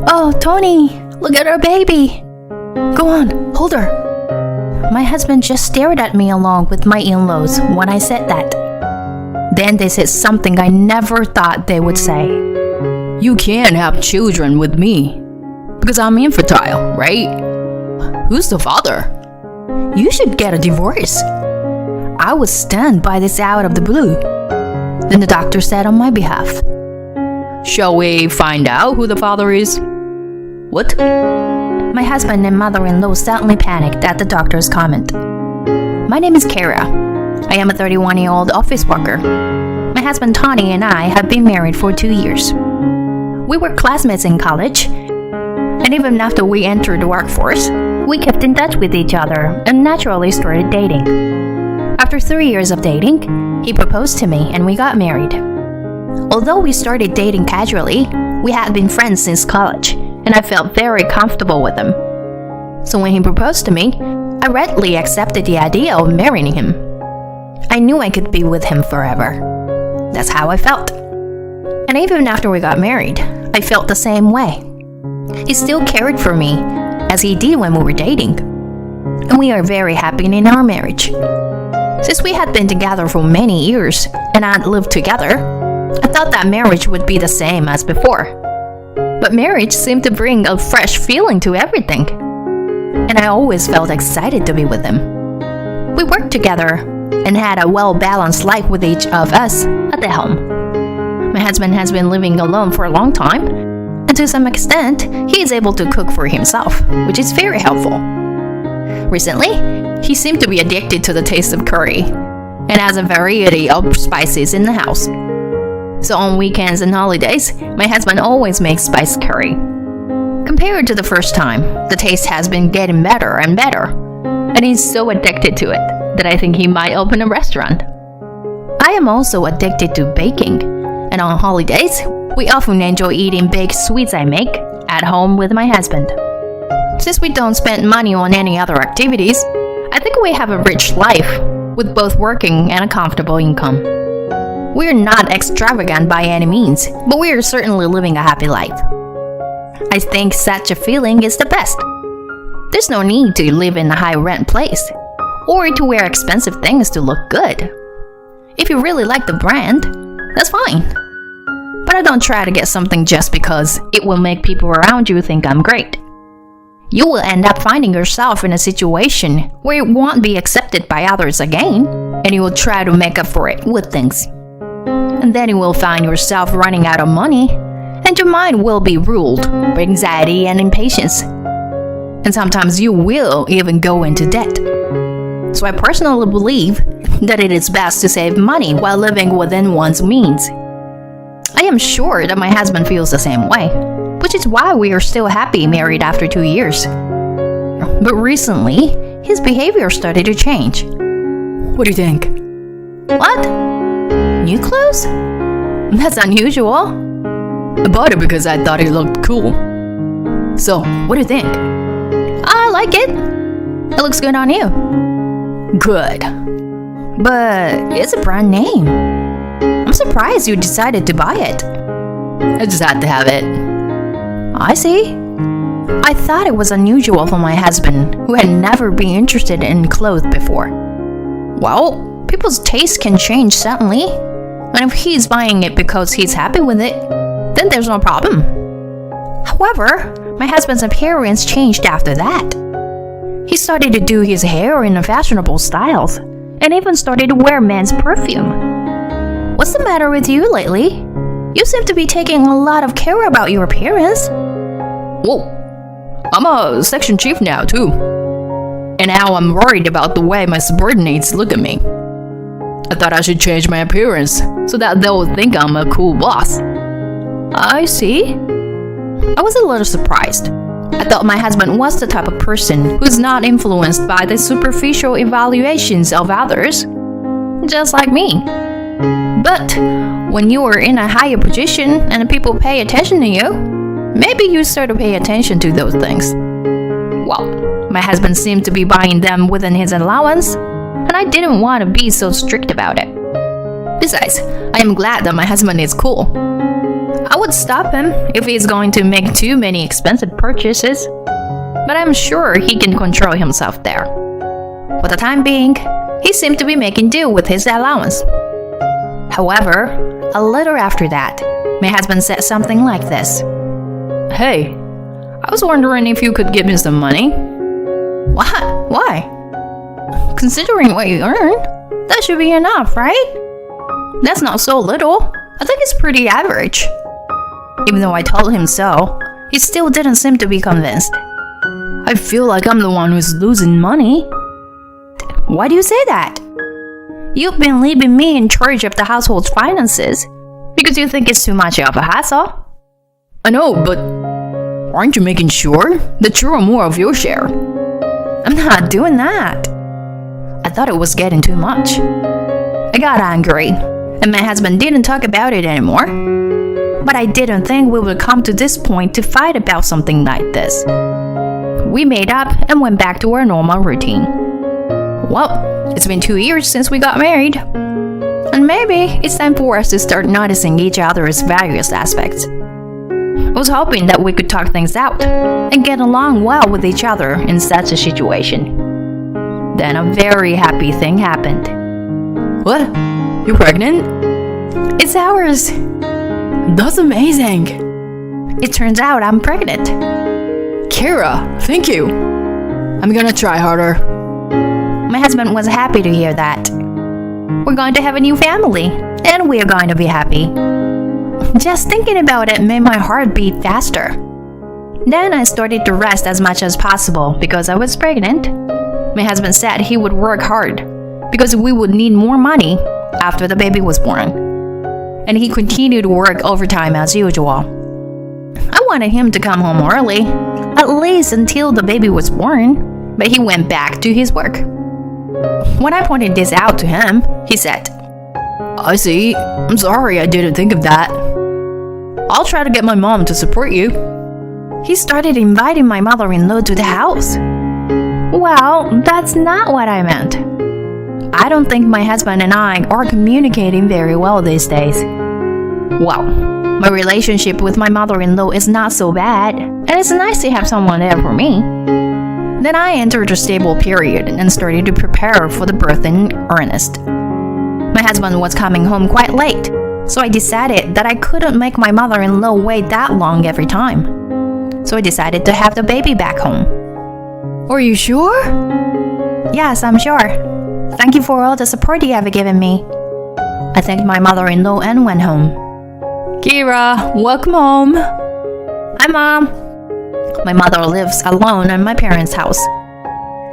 Oh, Tony, look at our baby. Go on, hold her. My husband just stared at me along with my in-laws when I said that. Then they said something I never thought they would say. You can't have children with me because I'm infertile, right? Who's the father? You should get a divorce. I was stunned by this out of the blue. Then the doctor said on my behalf, Shall we find out who the father is? What? My husband and mother-in-law suddenly panicked at the doctor's comment. My name is Kara. I am a 31-year-old office worker. My husband Tony and I have been married for 2 years. We were classmates in college, and even after we entered the workforce, we kept in touch with each other and naturally started dating. After 3 years of dating, he proposed to me and we got married. Although we started dating casually, we had been friends since college, and I felt very comfortable with him. So when he proposed to me, I readily accepted the idea of marrying him. I knew I could be with him forever. That's how I felt. And even after we got married, I felt the same way. He still cared for me as he did when we were dating. And we are very happy in our marriage. Since we had been together for many years and had lived together, I thought that marriage would be the same as before. But marriage seemed to bring a fresh feeling to everything. And I always felt excited to be with him. We worked together and had a well-balanced life with each of us at the home. My husband has been living alone for a long time, and to some extent, he is able to cook for himself, which is very helpful. Recently, he seemed to be addicted to the taste of curry, and has a variety of spices in the house. So on weekends and holidays, my husband always makes spiced curry. Compared to the first time, the taste has been getting better and better, and he's so addicted to it that I think he might open a restaurant. I am also addicted to baking, and on holidays, we often enjoy eating baked sweets I make at home with my husband. Since we don't spend money on any other activities, I think we have a rich life with both working and a comfortable income. We're not extravagant by any means, but we are certainly living a happy life. I think such a feeling is the best. There's no need to live in a high-rent place, or to wear expensive things to look good. If you really like the brand, that's fine. But I don't try to get something just because it will make people around you think I'm great. You will end up finding yourself in a situation where you won't be accepted by others again, and you will try to make up for it with things. And then you will find yourself running out of money, and your mind will be ruled by anxiety and impatience. And sometimes you will even go into debt. So I personally believe that it is best to save money while living within one's means. I am sure that my husband feels the same way, which is why we are still happy married after 2 years. But recently, his behavior started to change. What do you think? What? New clothes? That's unusual. I bought it because I thought it looked cool. So, what do you think? I like it. It looks good on you. Good. But it's a brand name. I'm surprised you decided to buy it. I just had to have it. I see. I thought it was unusual for my husband, who had never been interested in clothes before. Well, people's taste can change suddenly. And if he's buying it because he's happy with it, then there's no problem. However, my husband's appearance changed after that. He started to do his hair in fashionable styles, and even started to wear men's perfume. What's the matter with you lately? You seem to be taking a lot of care about your appearance. Whoa, I'm a section chief now too. And now I'm worried about the way my subordinates look at me. I thought I should change my appearance so that they'll think I'm a cool boss. I see. I was a little surprised. I thought my husband was the type of person who's not influenced by the superficial evaluations of others, just like me. But when you are in a higher position and people pay attention to you, maybe you start to pay attention to those things. Well, my husband seemed to be buying them within his allowance, and I didn't want to be so strict about it. Besides, I am glad that my husband is cool. I would stop him if he's going to make too many expensive purchases, but I'm sure he can control himself there. For the time being, he seemed to be making do with his allowance. However, a little after that, my husband said something like this. "Hey, I was wondering if you could give me some money." "What? Why?" "Considering what you earn, that should be enough, right?" "That's not so little. I think it's pretty average." Even though I told him so, he still didn't seem to be convinced. "I feel like I'm the one who's losing money." "Why do you say that?" "You've been leaving me in charge of the household's finances because you think it's too much of a hassle." "I know, but aren't you making sure that you're more of your share?" "I'm not doing that." I thought it was getting too much. I got angry, and my husband didn't talk about it anymore. But I didn't think we would come to this point to fight about something like this. We made up and went back to our normal routine. Well, it's been 2 years since we got married. And maybe it's time for us to start noticing each other's various aspects. I was hoping that we could talk things out and get along well with each other in such a situation. Then a very happy thing happened. "What? You're pregnant?" "It's ours." "That's amazing." "It turns out I'm pregnant." "Kira, thank you. I'm gonna try harder." My husband was happy to hear that. We're going to have a new family, and we are going to be happy. Just thinking about it made my heart beat faster. Then I started to rest as much as possible because I was pregnant. My husband said he would work hard because we would need more money after the baby was born. And he continued to work overtime as usual. I wanted him to come home early, at least until the baby was born, but he went back to his work. When I pointed this out to him, he said, "I see. I'm sorry I didn't think of that. I'll try to get my mom to support you." He started inviting my mother-in-law to the house. Well, that's not what I meant. I don't think my husband and I are communicating very well these days. Well, my relationship with my mother-in-law is not so bad, and it's nice to have someone there for me. Then I entered a stable period and started to prepare for the birth in earnest. My husband was coming home quite late, so I decided that I couldn't make my mother-in-law wait that long every time. So I decided to have the baby back home. "Are you sure?" "Yes, I'm sure. Thank you for all the support you have given me." I thanked my mother-in-law and went home. "Kira, welcome home." "Hi, Mom." My mother lives alone in my parents' house.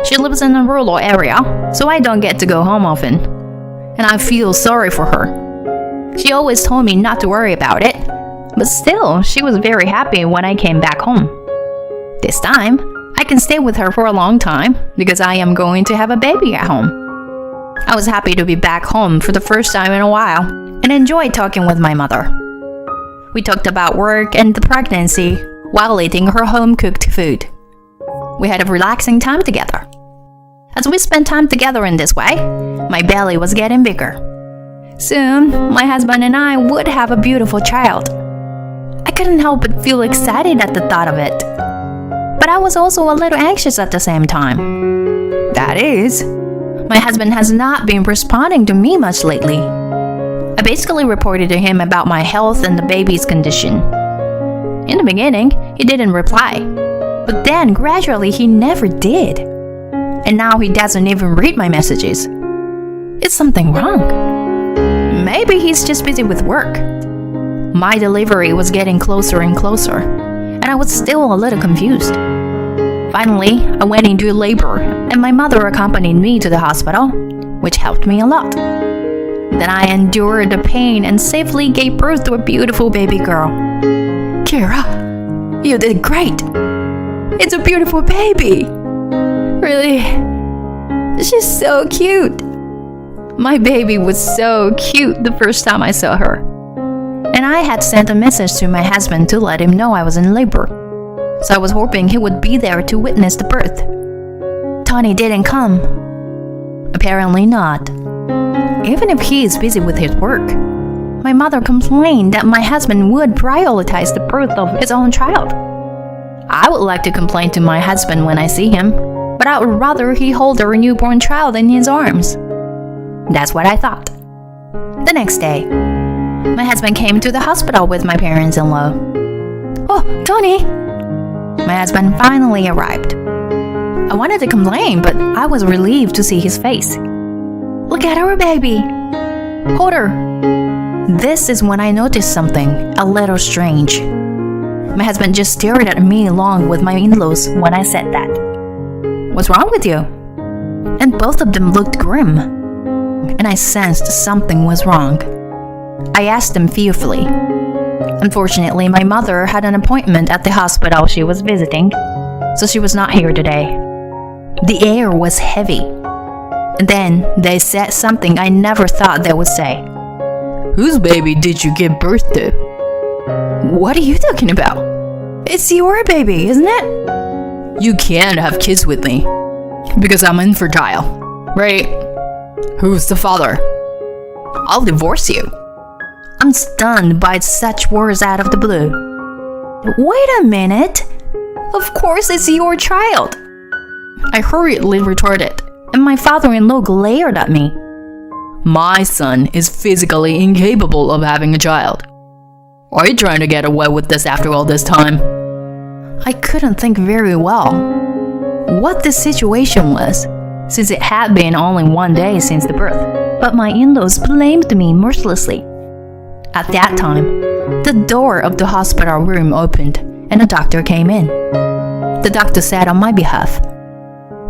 She lives in a rural area, so I don't get to go home often. And I feel sorry for her. She always told me not to worry about it, but still, she was very happy when I came back home. This time, I can stay with her for a long time because I am going to have a baby at home. I was happy to be back home for the first time in a while and enjoyed talking with my mother. We talked about work and the pregnancy while eating her home-cooked food. We had a relaxing time together. As we spent time together in this way, my belly was getting bigger. Soon, my husband and I would have a beautiful child. I couldn't help but feel excited at the thought of it. But I was also a little anxious at the same time. That is, my husband has not been responding to me much lately. I basically reported to him about my health and the baby's condition. In the beginning, he didn't reply, but then gradually he never did. And now he doesn't even read my messages. Is something wrong? Maybe he's just busy with work. My delivery was getting closer and closer, and I was still a little confused. Finally, I went into labor, and my mother accompanied me to the hospital, which helped me a lot. Then I endured the pain and safely gave birth to a beautiful baby girl. "Kira, you did great. It's a beautiful baby." Really? She's so cute. My baby was so cute the first time I saw her. And I had sent a message to my husband to let him know I was in labor. So I was hoping he would be there to witness the birth. Tony didn't come. Apparently not. Even if he is busy with his work, my mother complained that my husband would prioritize the birth of his own child. I would like to complain to my husband when I see him, but I would rather he hold our newborn child in his arms. That's what I thought. The next day, my husband came to the hospital with my parents-in-law. "Oh, Tony!" My husband finally arrived. I wanted to complain, but I was relieved to see his face. "Look at our baby! Hold her!" This is when I noticed something a little strange. My husband just stared at me along with my in-laws when I said that. "What's wrong with you?" And both of them looked grim, and I sensed something was wrong. I asked them fearfully. Unfortunately, my mother had an appointment at the hospital she was visiting, so she was not here today. The air was heavy. And then they said something I never thought they would say. Whose baby did you give birth to? "What are you talking about? It's your baby, isn't it?" You can't have kids with me because I'm infertile, right? Who's the father? I'll divorce you. I'm stunned by such words out of the blue. "Wait a minute. Of course it's your child," I hurriedly retorted, and my father-in-law glared at me. My son is physically incapable of having a child. Are you trying to get away with this after all this time? I couldn't think very well what the situation was, since it had been only one day since the birth, but my in-laws blamed me mercilessly. At that time, the door of the hospital room opened and a doctor came in. The doctor said on my behalf,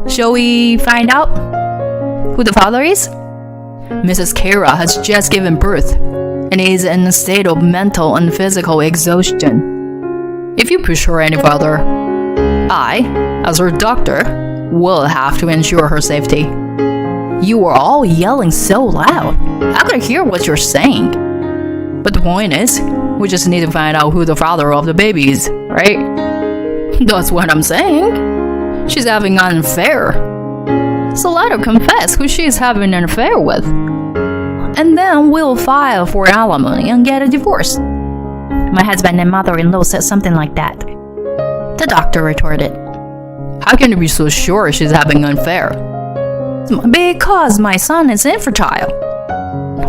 "Shall we find out who the father is?" Mrs. Kara has just given birth and is in a state of mental and physical exhaustion. If you push her any further, I, as her doctor, will have to ensure her safety. You are all yelling so loud. I could hear what you're saying. But the point is, we just need to find out who the father of the baby is, right? That's what I'm saying. She's having an affair. So let her confess who she's having an affair with. And then we'll file for alimony and get a divorce. My husband and mother-in-law said something like that. The doctor retorted, "How can you be so sure she's having an affair?" "Because my son is infertile."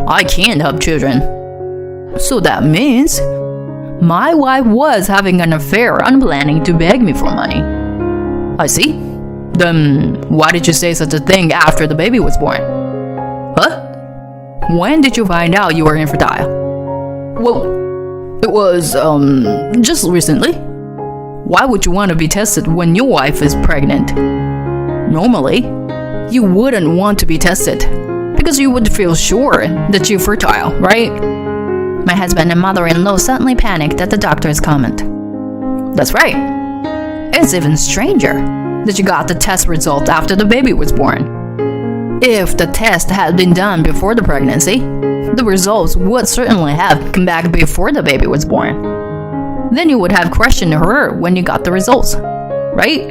"I can't have children." "So that means my wife was having an affair and planning to beg me for money." "I see. Then why did you say such a thing after the baby was born?" "Huh? When did you find out you were infertile?" "Well, it was, just recently." "Why would you want to be tested when your wife is pregnant?" "Normally, you wouldn't want to be tested because you would feel sure that you're fertile, right?" My husband and mother-in-law suddenly panicked at the doctor's comment. "That's right. It's even stranger that you got the test result after the baby was born. If the test had been done before the pregnancy, the results would certainly have come back before the baby was born. Then you would have questioned her when you got the results, right?"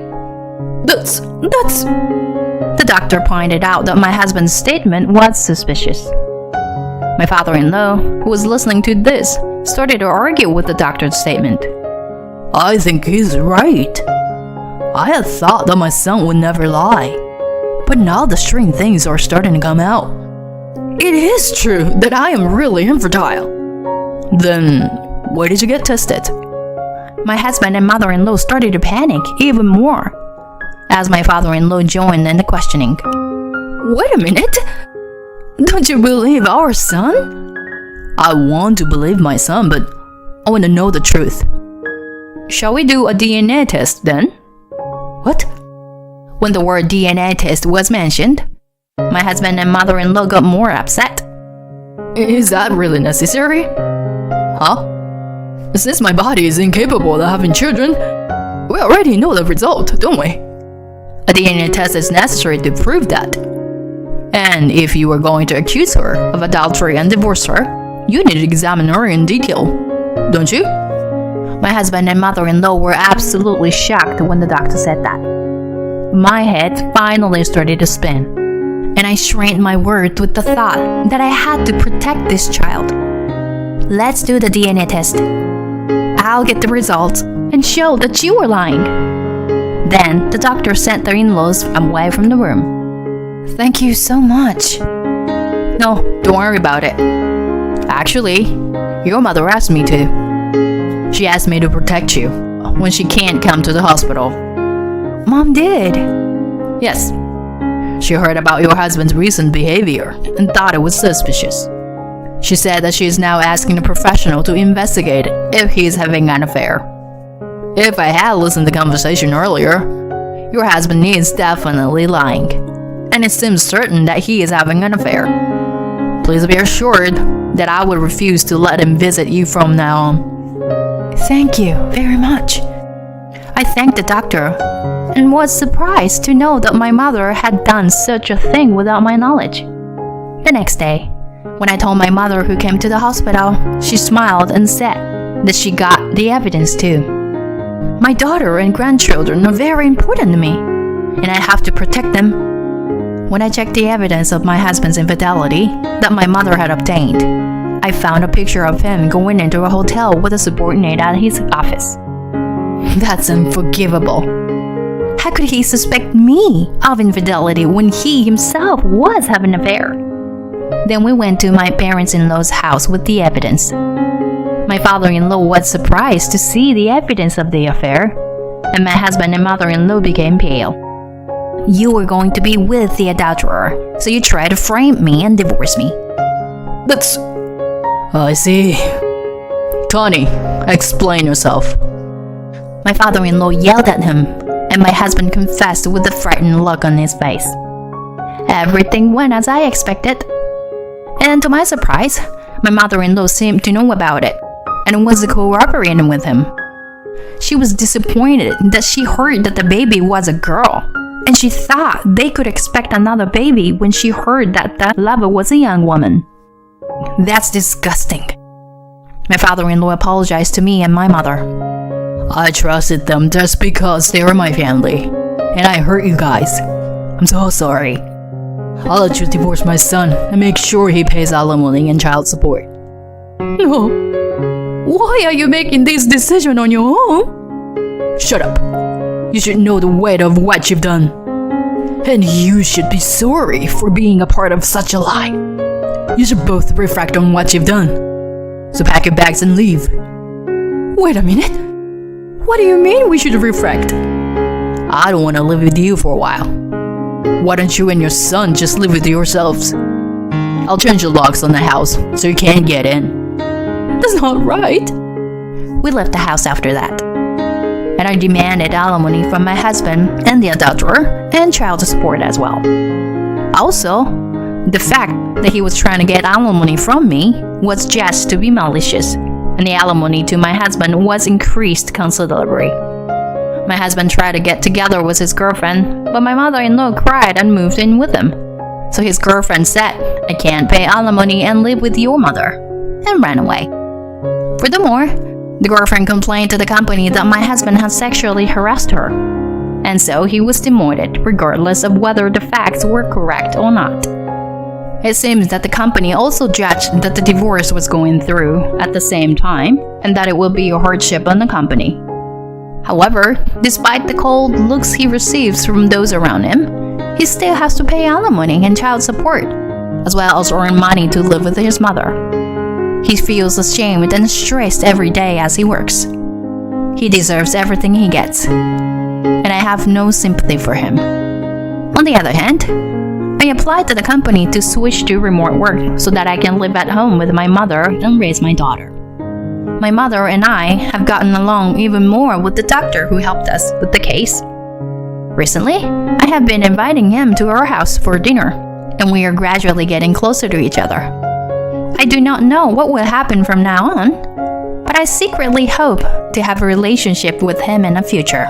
That's... The doctor pointed out that my husband's statement was suspicious. My father-in-law, who was listening to this, started to argue with the doctor's statement. "I think he's right. I had thought that my son would never lie. But now the strange things are starting to come out. It is true that I am really infertile. Then, why did you get tested?" My husband and mother-in-law started to panic even more as my father-in-law joined in the questioning. "Wait a minute. Don't you believe our son?" "I want to believe my son, but I want to know the truth." "Shall we do a DNA test then?" "What?" When the word DNA test was mentioned, my husband and mother-in-law got more upset. "Is that really necessary?" "Huh? Since my body is incapable of having children, we already know the result, don't we?" "A DNA test is necessary to prove that. And if you were going to accuse her of adultery and divorce her, you need to examine her in detail, don't you?" My husband and mother-in-law were absolutely shocked when the doctor said that. My head finally started to spin, and I strained my words with the thought that I had to protect this child. let's do the DNA test. I'll get the results and show that you were lying." Then the doctor sent their in-laws away from the room. Thank you so much. No, don't worry about it. Actually, your mother asked me to. She asked me to protect you when she can't come to the hospital. Mom did. Yes. She heard about your husband's recent behavior and thought it was suspicious. She said that she is now asking a professional to investigate if he is having an affair. If I had listened to the conversation earlier, your husband is definitely lying, and it seems certain that he is having an affair. Please be assured that I will refuse to let him visit you from now on. Thank you very much. I thanked the doctor and was surprised to know that my mother had done such a thing without my knowledge. The next day, when I told my mother who came to the hospital, she smiled and said that she got the evidence too. My daughter and grandchildren are very important to me, and I have to protect them. When I checked the evidence of my husband's infidelity that my mother had obtained, I found a picture of him going into a hotel with a subordinate at his office. That's unforgivable. How could he suspect me of infidelity when he himself was having an affair? Then we went to my parents-in-law's house with the evidence. My father-in-law was surprised to see the evidence of the affair, and my husband and mother-in-law became pale. You were going to be with the adulterer, so you tried to frame me and divorce me. That's... I see. Tony, explain yourself. My father-in-law yelled at him, and my husband confessed with a frightened look on his face. Everything went as I expected. And to my surprise, my mother-in-law seemed to know about it, and was cooperating with him. She was disappointed that she heard that the baby was a girl, and she thought they could expect another baby when she heard that the lover was a young woman. That's disgusting. My father-in-law apologized to me and my mother. I trusted them just because they were my family, and I hurt you guys. I'm so sorry. I'll let you divorce my son and make sure he pays alimony and child support. No. Why are you making this decision on your own? Shut up. You should know the weight of what you've done. And you should be sorry for being a part of such a lie. You should both reflect on what you've done. So pack your bags and leave. Wait a minute. What do you mean we should reflect? I don't want to live with you for a while. Why don't you and your son just live with yourselves? I'll change the locks on the house so you can't get in. That's not right. We left the house after that, and I demanded alimony from my husband and the adulterer and child support as well. Also, the fact that he was trying to get alimony from me was just to be malicious, and the alimony to my husband was increased considerably. My husband tried to get together with his girlfriend, but my mother-in-law cried and moved in with him. So his girlfriend said, "I can't pay alimony and live with your mother," and ran away. Furthermore, the girlfriend complained to the company that my husband had sexually harassed her, and so he was demoted regardless of whether the facts were correct or not. It seems that the company also judged that the divorce was going through at the same time, and that it will be a hardship on the company. However, despite the cold looks he receives from those around him, he still has to pay alimony and child support, as well as earn money to live with his mother. He feels ashamed and stressed every day as he works. He deserves everything he gets, and I have no sympathy for him. On the other hand, I applied to the company to switch to remote work so that I can live at home with my mother and raise my daughter. My mother and I have gotten along even more with the doctor who helped us with the case. Recently, I have been inviting him to our house for dinner, and we are gradually getting closer to each other. I do not know what will happen from now on, but I secretly hope to have a relationship with him in the future.